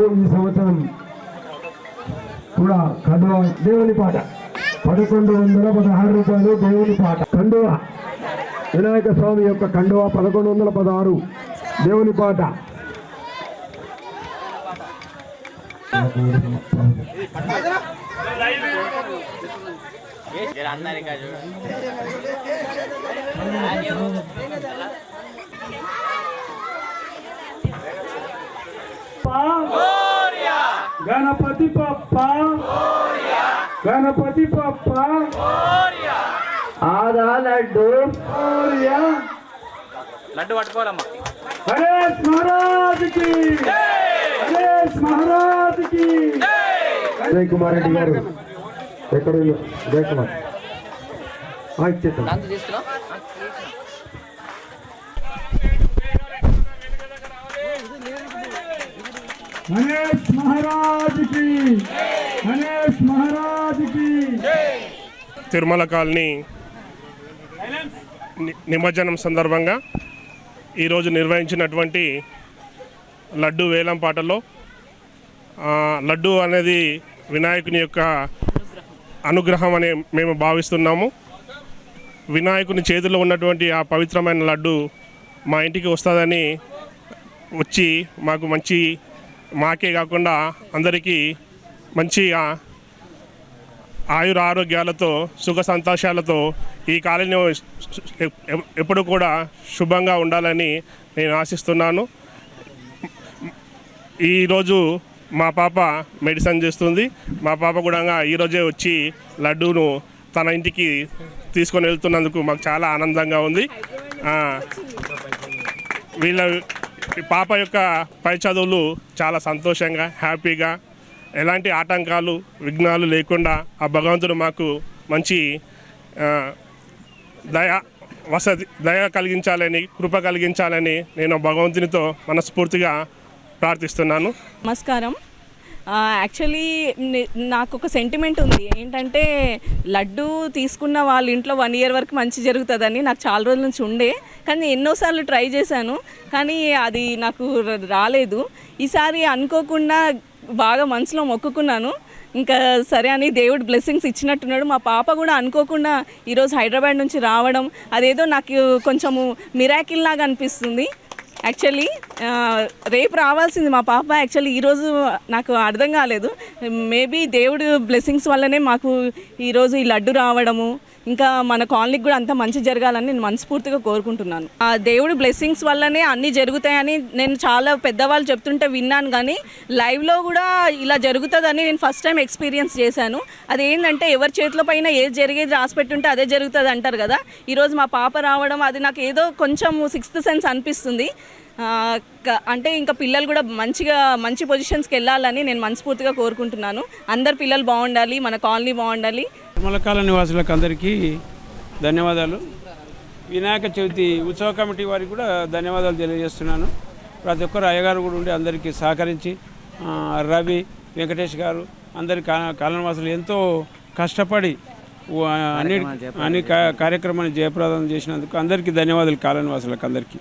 ఉన్నారు. ఈ సంవత్సరం కూడా కండువా దేవుని పాట 1116 రూపాయలు దేవుని పాట. కండువా వినాయక స్వామి యొక్క కండువా 1116 దేవుని పాట. గణపతి పప్ప గణపతి పప్ప ఆదా లడ్డు లడ్డు పట్టుకోవాలమ్మా. గణేష్ మహారాజ్ కి గణేష్ మహారాజ్ కి. జయ కుమార్ రెడ్డి గారు ఎక్కడ జయ కుమార్ ఇచ్చేద్దాం. గణేష్ మహారాజ్ కి గణేష్ మహారాజ్ కి. తిరుమల కాలనీ నిమజ్జనం సందర్భంగా ఈరోజు నిర్వహించినటువంటి లడ్డు వేలం పాటలో లడ్డు అనేది వినాయకుని యొక్క అనుగ్రహం అని మేము భావిస్తున్నాము. వినాయకుని చేతిలో ఉన్నటువంటి ఆ పవిత్రమైన లడ్డు మా ఇంటికి వస్తుందని వచ్చి మాకే కాకుండా అందరికీ మంచి ఆయుర ఆరోగ్యాలతో సుఖ సంతోషాలతో ఈ కాలనీ ఎప్పుడు కూడా శుభంగా ఉండాలని నేను ఆశిస్తున్నాను. ఈరోజు మా పాప మెడిసిన్ చేస్తుంది. మా పాప కూడా ఈరోజే వచ్చి లడ్డూను తన ఇంటికి తీసుకొని వెళ్తున్నందుకు మాకు చాలా ఆనందంగా ఉంది. వీళ్ళ పాప యొక్క పై చదువులు చాలా సంతోషంగా హ్యాపీగా ఎలాంటి ఆటంకాలు విఘ్నాలు లేకుండా ఆ భగవంతుడు మాకు మంచి దయ కలిగించాలని కృప కలిగించాలని నేను భగవంతునితో మనస్ఫూర్తిగా ప్రార్థిస్తున్నాను. నమస్కారం. యాక్చువల్లీ నాకు ఒక సెంటిమెంట్ ఉంది. ఏంటంటే లడ్డు తీసుకున్న వాళ్ళ ఇంట్లో 1 year వరకు మంచి జరుగుతుందని నాకు చాలా రోజుల నుంచి ఉండే, కానీ ఎన్నోసార్లు ట్రై చేశాను, కానీ అది నాకు రాలేదు. ఈసారి అనుకోకుండా బాగా మనసులో మొక్కుకున్నాను. ఇంకా సరే అని దేవుడు బ్లెస్సింగ్స్ ఇచ్చినట్టున్నాడు. మా పాప కూడా అనుకోకుండా ఈరోజు హైదరాబాద్ నుంచి రావడం అదేదో నాకు కొంచెము మిరాకిల్ లాగా అనిపిస్తుంది. యాక్చువల్లీ రేపు రావాల్సింది మా పాప. యాక్చువల్లీ ఈరోజు నాకు అర్థం కాలేదు. మేబీ దేవుడు బ్లెస్సింగ్స్ వల్లనే మాకు ఈరోజు ఈ లడ్డు రావడము, ఇంకా మన కాలనీకి కూడా అంతా మంచి జరగాలని నేను మనస్ఫూర్తిగా కోరుకుంటున్నాను. ఆ దేవుడు బ్లెస్సింగ్స్ వల్లనే అన్నీ జరుగుతాయని నేను చాలా పెద్దవాళ్ళు చెప్తుంటే విన్నాను, కానీ లైవ్లో కూడా ఇలా జరుగుతుందని నేను ఫస్ట్ టైం ఎక్స్పీరియన్స్ చేశాను. అదేంటంటే ఎవరి చేతుల పైన ఏది జరిగేది రాసి పెట్టుంటే అదే జరుగుతుంది అంటారు కదా. ఈరోజు మా పాప రావడం అది నాకు ఏదో కొంచెం 6th సెన్స్ అనిపిస్తుంది. అంటే ఇంకా పిల్లలు కూడా మంచి పొజిషన్స్కి వెళ్ళాలని నేను మనస్ఫూర్తిగా కోరుకుంటున్నాను. అందరు పిల్లలు బాగుండాలి, మన కాలనీ బాగుండాలి. తిరుమల కాలనీ నివాసులకు అందరికీ ధన్యవాదాలు. వినాయక చవితి ఉత్సవ కమిటీ వారికి కూడా ధన్యవాదాలు తెలియజేస్తున్నాను. ప్రతి ఒక్కరు అయ్యగారు కూడా ఉండి అందరికీ సహకరించి రవి వెంకటేష్ గారు అందరి కాలనీ వాసులు ఎంతో కష్టపడి అన్ని కార్యక్రమాన్ని జయప్రదం చేసినందుకు అందరికీ ధన్యవాదాలు. కాలనీ వాసులకు అందరికీ.